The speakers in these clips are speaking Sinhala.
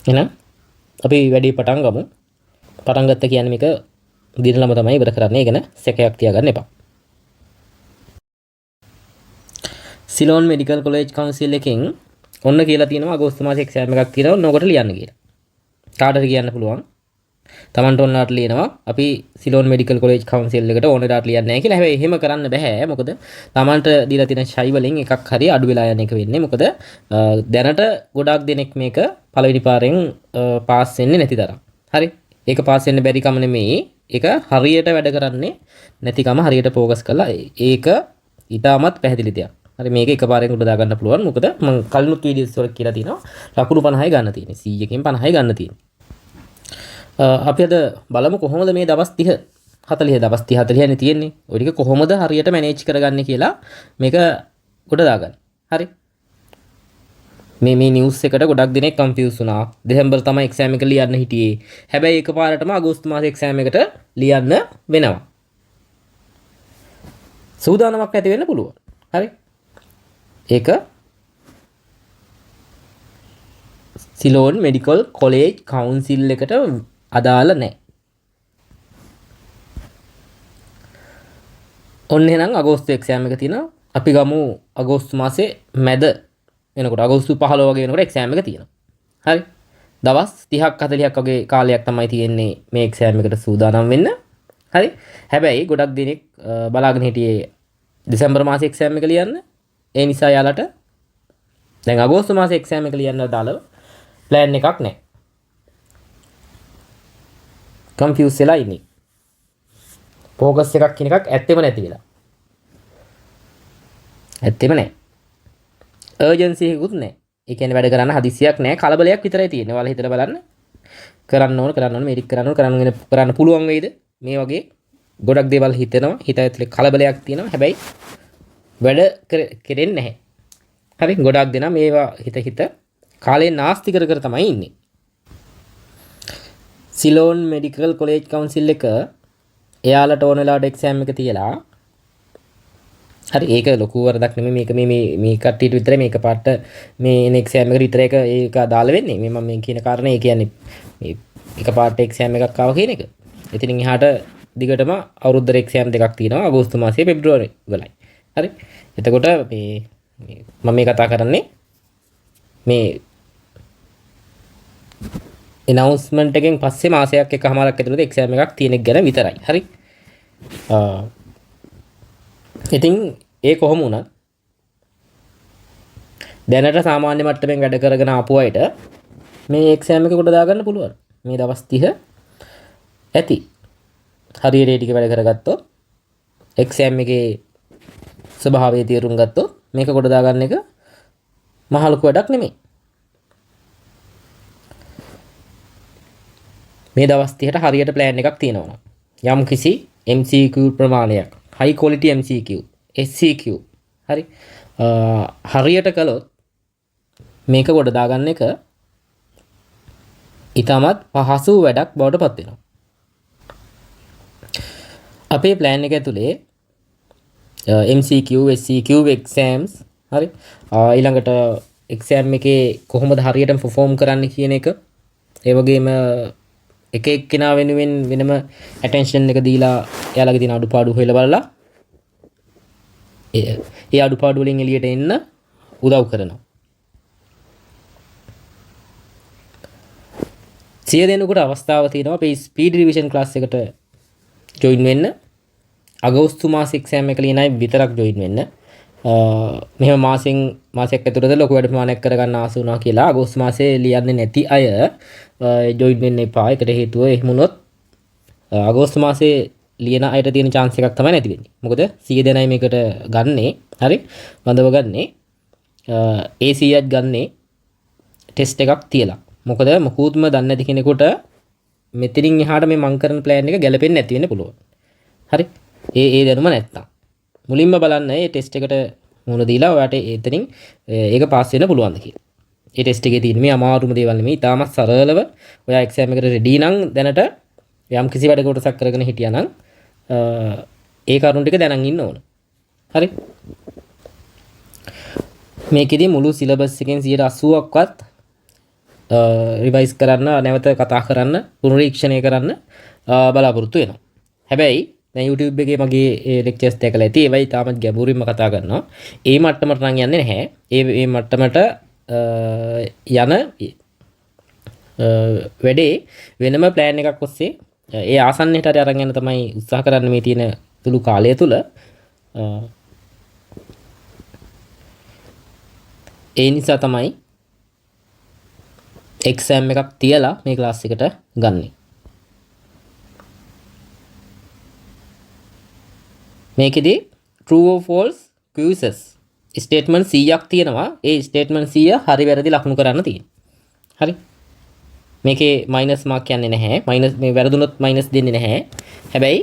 එහෙනම් අපි වැඩි පටන් ගමු. පටන් ගත්ත කියන්නේ මේක දිනලම තමයි ඉවර කරන්නේ. ඒ ගැන සැකයක් තියාගන්න එපා. සිලෝන් මෙඩිකල් කොලෙජ් කවුන්සිල් එකෙන් ඔන්න කියලා තියෙනවා අගෝස්තු මාසේ එක්සෑම් එකක් තියෙනවා නොකට ලියන්න කියලා. කාටද කියන්න පුළුවන්. Tamanට ඕනලාට ලියනවා අපි සිලෝන් මෙඩිකල් කොලෙජ් කවුන්සිල් එකට ඕනලාට ලියන්නේ නැහැ කියලා. හැබැයි එහෙම කරන්න බෑ. මොකද Tamanට දීලා තියෙන ෂයි වලින් එකක් හරි අඩු වෙලා යන එක වෙන්නේ. මොකද දැනට ගොඩාක් දෙනෙක් මේක පළවෙනි පාරෙන් පාස් වෙන්නේ නැති තරම්. හරි. ඒක පාස් වෙන්න බැරි කම නෙමෙයි. ඒක හරියට වැඩ කරන්නේ නැතිකම හරියට ફોකස් කරලා ඒක ඊටමත් පැහැදිලි දෙයක්. හරි මේක එකපාරෙන් උඩ දාගන්න පුළුවන්. මොකද මම කලිනුත් වීඩියෝස් වල කියලා තියෙනවා ලකුණු 50යි ගන්න තියෙන්නේ. 100කින් 50යි ගන්න තියෙන්නේ. අපි අද බලමු කොහොමද මේ දවස් 30 40 දවස් 30 40 නේ තියෙන්නේ. ඔය ටික කොහොමද හරියට මැනේජ් කරගන්නේ කියලා මේක උඩ දාගන්න. හරි. මේ නිවුස් එකට ගොඩක් දෙනෙක් කන්ෆියුස් වුණා. දෙසැම්බර් තමයි එක්සෑම් එක ලියන්න හිටියේ. හැබැයි එකපාරටම අගෝස්තු මාසේ එක්සෑම් එකට ලියන්න වෙනවා. සූදානමක් ඇති වෙන්න පුළුවන්. හරි. ඒක සිලෝන් මෙඩිකල් කොලෙජ් කවුන්සිල් එකට අදාළ නැහැ. ඔන්න එහෙනම් අගෝස්තු එක්සෑම් එක තියෙනවා. අපි ගමු අගෝස්තු මාසේ මැද වෙනකොට අගෝස්තු 15 වගේ වෙනකොට එක්සෑම් එක තියෙනවා. හරි. දවස් 30ක් 40ක් වගේ කාලයක් තමයි තියෙන්නේ මේ එක්සෑම් එකට සූදානම් වෙන්න. හරි. හැබැයි ගොඩක් දිනෙක බලාගෙන හිටියේ දෙසැම්බර් මාසේ එක්සෑම් එක ලියන්න. ඒ නිසා යාලට දැන් අගෝස්තු මාසේ එක්සෑම් එක ලියන්න දාලා ප්ලෑන් එකක් නැහැ. කන්ෆියුස් වෙලා ඉන්නේ. ફોකස් එකක් කියන එකක් ඇත්තෙම නැති වෙලා. ඇත්තෙම නැහැ. අර්ජන්සි එකකුත් නැහැ. ඒ කියන්නේ වැඩ කරන්න හදිසියක් නැහැ. කලබලයක් විතරයි තියෙන්නේ. ඔයාලා හිතලා බලන්න. කරන්න ඕන මේක කරන්න පුළුවන් වෙයිද? මේ වගේ ගොඩක් දේවල් හිතෙනවා. හිත ඇතුලේ කලබලයක් තියෙනවා. හැබැයි වැඩ කෙරෙන්නේ නැහැ. හරි ගොඩක් දෙනා මේවා හිත කාලේ නාස්ති කර තමයි ඉන්නේ. සිලෝන් මෙඩිකල් කොලෙජ් කවුන්සිල් එක එයාලට ඕන වෙලාවට එක්සෑම් එක තියලා හරි ඒක ලොකු වරදක් නෙමෙයි මේක මේ කට්ටියට විතරයි මේක පාට මේ එන එක්සෑම් එකට විතර ඒක දාලා වෙන්නේ. මේ මම මේ කියන කාරණේ ඒ කියන්නේ මේ එක පාට එක්සෑම් එකක් ආව කියන එක. ඉතින් එහාට දිගටම අවුරුද්දට එක්සෑම් දෙකක් තියෙනවා අගෝස්තු මාසයේ පෙබ්‍රුවාරි වලයි. හරි. එතකොට මේ මම මේ කතා කරන්නේ මේ announcement එකෙන් පස්සේ මාසයක් එකමාරක් ඇතුළත එක්සෑම් එකක් තියෙන එක ගැන විතරයි. හරි. ඉතින් ඒ කොහොම වුණත් දැනට සාමාන්‍ය මට්ටමින් වැඩ කරගෙන ආපු අයට මේ එක්සෑම් එක කොට දාගන්න පුළුවන්. මේ දවස් 30 ඇති. හරියට ටික වැඩ කරගත්තොත් එක්සෑම් එකේ ස්වභාවය තේරුම් ගත්තොත් මේක කොට දාගන්න එක මහ ලොකු වැඩක් නෙමෙයි. මේ දවස් 30ට හරියට ප්ලෑන් එකක් තියෙනවා නම් යම් කිසි MCQ ප්‍රමාණයක් high quality MCQ SCQ හරි හරියට කළොත් මේක කොට දාගන්න එක ඊටමත් පහසු වැඩක් බවට පත් වෙනවා. අපේ ප්ලෑන් එක ඇතුලේ MCQ SCQ exams හරි ඊළඟට එක්සෑම් එකේ කොහොමද හරියටම perform කරන්න කියන එක ඒ වගේම එක එක්කෙනා වෙනුවෙන් වෙනම attention එක දීලා එයාලගේ තියෙන අඩුපාඩු හොයලා බලලා ඒ අඩුපාඩු වලින් එළියට එන්න උදව් කරනවා. 100 දෙනෙකුට අවස්ථාව තියෙනවා අපේ ස්පීඩ් රිවිෂන් ක්ලාස් එකට ජොයින් වෙන්න. අගෝස්තු මාසේ එක්සෑම් එක ලියන අය විතරක් ජොයින් වෙන්න. මෙහෙම මාසයක් ඇතුළත ලොකු වැඩ ප්‍රමාණයක් කරගන්න ආස වුණා කියලා අගෝස්තු මාසේ ලියන්නේ නැති අය ජොයින් වෙන්න එපා. ඒකට හේතුව එහෙම වුණොත් අගෝස්තු මාසේ ලියන අයට තියෙන chance එකක් තමයි නැති වෙන්නේ. මොකද 100 දෙනයි මේකට ගන්නේ. හරි. බඳව ගන්නේ. ඒ 100ක් ගන්නේ ටෙස්ට් එකක් තියලා. මොකද මොකුත්ම දන්නේ නැති කෙනෙකුට මෙතනින් එහාට මේ මං කරන plan එක ගැලපෙන්නේ නැති වෙන්න පුළුවන්. හරි. ඒ දැනුම නැත්තම්. මුලින්ම බලන්න මේ ටෙස්ට් එකට මුණ දීලා ඔයාට එතනින් ඒක පාස් වෙන්න පුළුවන්ද කියලා. ඒ ටෙස්ට් එකේ තියෙන මේ අමාරුම දේවල් නෙමෙයි. ඊටමත් සරලව ඔයා එක්සෑම් එකට රෙඩි නම් දැනට යම් කිසි වැඩ කොටසක් කරගෙන හිටියා නම් ඒ කරුණු ටික දැනන් ඉන්න ඕන. හරි. මේකෙදි මුළු සිලබස් එකෙන් 80%ක්වත් රිවයිස් කරන්න නැවත කතා කරන්න පුනරීක්ෂණය කරන්න බලාපොරොත්තු වෙනවා. හැබැයි දැන් YouTube එකේ මගේ ලෙක්චර්ස් දැකලා ඇති ඒවයි තාමත් ගැඹුරින්ම කතා කරනවා. ඒ මට්ටමට නම් යන්නේ නැහැ. ඒ මට්ටමට යන වැඩේ වෙනම ප්ලෑන් එකක් ඔස්සේ ඒ ආසන්නයට හරි අරන් යන තමයි උත්සාහ කරන්න මේ තියෙන තුළු කාලය තුල. ඒ නිසා තමයි එක්සෑම් එකක් තියලා මේ ක්ලාස් එකට ගන්නෙ. මේකෙදි true or false quizzes statement 100ක් තියෙනවා. ඒ statement 100 හරි වැරදි ලකුණු කරන්න තියෙනවා. හරි. මේකේ මයිනස් මාක් යන්නේ නැහැ. මයිනස් මේ වැරදුනොත් මයිනස් දෙන්නේ නැහැ. හැබැයි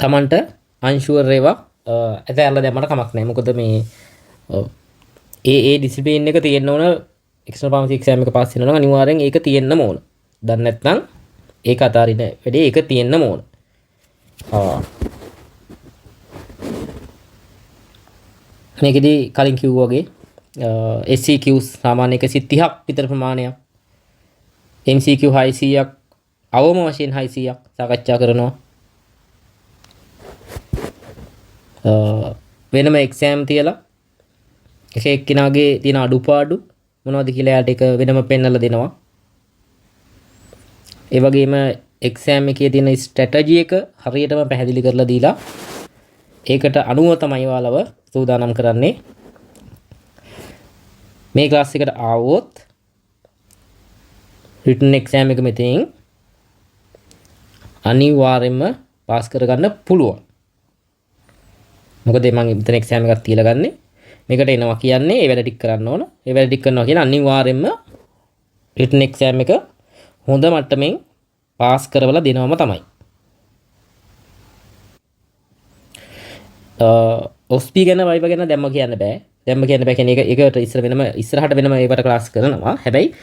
තමන්ට අන්ෂුවර් ඒවා ඇතැරලා දැම්මට කමක් නැහැ. මොකද මේ ඒ ඩිසිප්ලින් එක තියෙන්න ඕන. එක්ස්ටර්නල් ෆාමසි එක්සෑම් එක පාස් වෙනවා නම් අනිවාර්යෙන් ඒක තියෙන්නම ඕන. දන්නේ නැත්නම් ඒක අතාරින වැඩේ ඒක තියෙන්නම ඕන. මේකෙදි කලින් කිව්වා වගේ SCQs සාමාන්‍ය 130ක් විතර ප්‍රමාණයක්. MCQ 600ක් අවම වශයෙන් 600ක් සාකච්ඡා කරනවා. වෙනම එක්සෑම් තියලා එක එක්කිනාගේ තියෙන අඩුපාඩු මොනවද කියලා යාට ඒක වෙනම පෙන්වලා දෙනවා. ඒ වගේම එක්සෑම් එකේ තියෙන ස්ට්‍රැටජි එක හරියටම පැහැදිලි කරලා දීලා ඒකට අනුව තමයි ඔයාලව සූදානම් කරන්නේ. මේ ක්ලාස් එකට ආවොත් written exam එක මෙතනින් අනිවාර්යයෙන්ම පාස් කරගන්න පුළුවන්. මොකද මම මෙතන එක්සෑම් එකක් තියලා ගන්නෙ. මේකට එනවා කියන්නේ ඒ වැඩ ටික කරන්න ඕන. ඒ වැඩ ටික කරනවා කියන අනිවාර්යයෙන්ම written exam එක හොඳ මට්ටමින් පාස් කරවලා දෙනවම තමයි. OSPI ගැන වයිව ගැන දැම්ම කියන්න බෑ. දැම්ම කියන්න බෑ කියන්නේ ඒකට ඉස්සරහට වෙනම ඒකට ක්ලාස් කරනවා. හැබැයි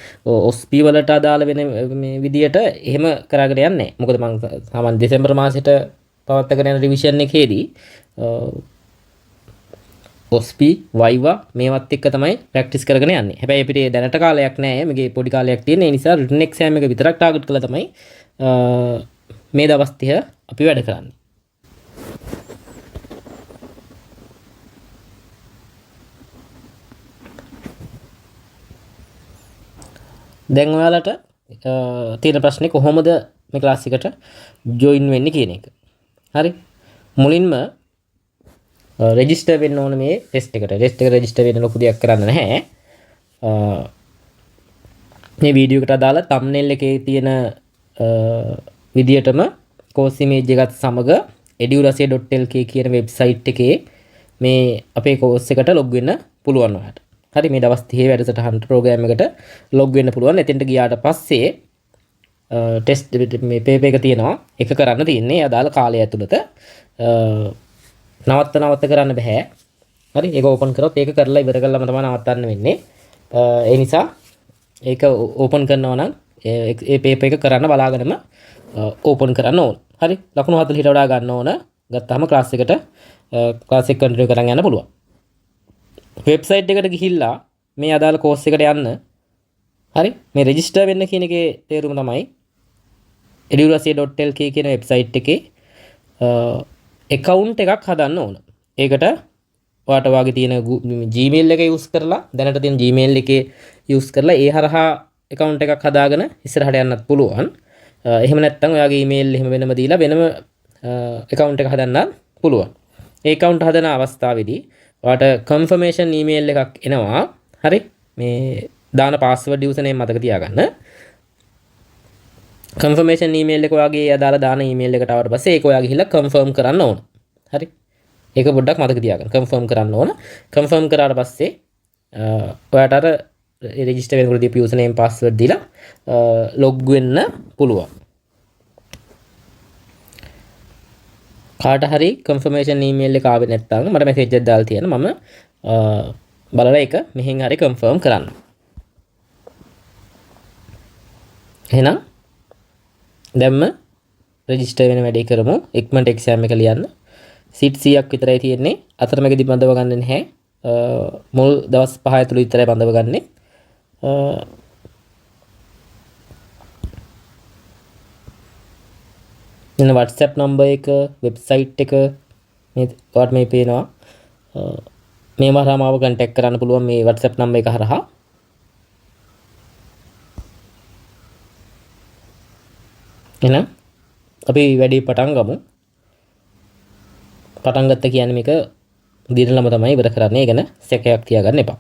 OSPI වලට අදාළ වෙන මේ විදියට එහෙම කරගෙන යන්නේ නැහැ. මොකද මම සාමාන්‍ය දෙසැම්බර් මාසෙට පවත්වාගෙන යන රිවිෂන් එකේදී OSPI වයිවා මේවත් එක්ක තමයි ප්‍රැක්ටිස් කරගෙන යන්නේ. හැබැයි අපිට දැනට කාලයක් නැහැ. මේකේ පොඩි කාලයක් තියෙන. ඒ නිසා රිටන් එක්සෑම් එක විතරක් ටාගට් කරලා තමයි මේ දවස් 30 අපි වැඩ කරන්නේ. දැන් ඔයාලට තියෙන ප්‍රශ්නේ කොහොමද මේ ක්ලාස් එකට ජොයින් වෙන්නේ කියන එක. හරි. මුලින්ම රෙජිස්ටර් වෙන්න ඕන මේ ටෙස්ට් එකට. ටෙස්ට් එකට රෙජිස්ටර් වෙන්න ලොකු දෙයක් කරන්න නැහැ. මේ වීඩියෝ එකට අදාළ thumbnail එකේ තියෙන විදියටම course image එකත් සමග edurase.lk කියන වෙබ්සයිට් එකේ මේ අපේ course එකට log වෙන්න පුළුවන් ඔයාලට. හරි මේ දවස් 30 වැඩසටහන ප්‍රෝග්‍රෑම් එකට log වෙන්න පුළුවන්. එතෙන්ට ගියාට පස්සේ ටෙස්ට් මේ පේපර් එක තියෙනවා. එක කරන්න තියෙන්නේ අදාළ කාලය ඇතුළත. නවත්ත කරන්න බෑ. හරි ඒක ඕපන් කරොත් ඒක කරලා ඉවර කළාම තමයි නවත්තන්න වෙන්නේ. ඒ නිසා ඒක ඕපන් කරනවා නම් ඒ පේපර් එක කරන්න බලාගෙනම ඕපන් කරන්න ඕන. හරි ලකුණු 40ට වඩා ගන්න ඕන. ගත්තාම ක්ලාස් එකට ක්ලාස් එක කන්ටිනියු කරන් යන්න පුළුවන්. වෙබ්සයිට් එකට ගිහිල්ලා මේ අදාළ කෝස් එකට යන්න. හරි මේ රෙජිස්ටර් වෙන්න කියන එකේ තේරුම තමයි edurase.lk කියන වෙබ්සයිට් එකේ account එකක් හදන්න ඕන. ඒකට ඔයාට වාගේ තියෙන Gmail එක use කරලා දැනට තියෙන Gmail එකේ use කරලා ඒ හරහා account එකක් හදාගෙන ඉස්සරහට යන්නත් පුළුවන්. එහෙම නැත්නම් ඔයාගේ email එහෙම වෙනම දීලා වෙනම account එක හදන්නත් පුළුවන්. ඒ account හදන අවස්ථාවේදී ඔයාට confirmation email එකක් එනවා. හරි මේ දාන password username මතක තියාගන්න. confirmation email එක ඔයාගේ අදාළ දාන email එකට ආවට පස්සේ ඒක ඔයා ගිහිල්ලා confirm කරන්න ඕන. හරි. ඒක පොඩ්ඩක් මතක තියාගන්න. confirm කරන්න ඕන. confirm කරාට පස්සේ ඔයාට අර register වෙනකොට දීපු username password දීලා log වෙන්න පුළුවන්. කාට හරි confirmation email එක ආවේ නැත්නම් මට message එකක් දාලා තියන්න. මම බලලා ඒක මෙහෙන් හරි confirm කරන්න. එහෙනම් දැම්ම රෙජිස්ටර් වෙන වැඩේ කරමු. ඉක්මනට එක්සෑම් එක ලියන්න. සීට් 100ක් විතරයි තියෙන්නේ. අතරමැදි බඳව ගන්න නැහැ. මුල් දවස් 5 ඇතුළත විතරයි බඳව ගන්නෙ. මෙන්න WhatsApp number එක, website එක මේ ඔයාලට මේ පේනවා. මේ වහරම ආව contact කරන්න පුළුවන් මේ WhatsApp number එක හරහා. එහෙනම් අපි වැඩි පටන් ගමු. පටන් ගත්ත කියන්නේ මේක දිනලම තමයි ඉවර කරන්නේ. ඒ ගැන සැකයක් තියාගන්න එපා.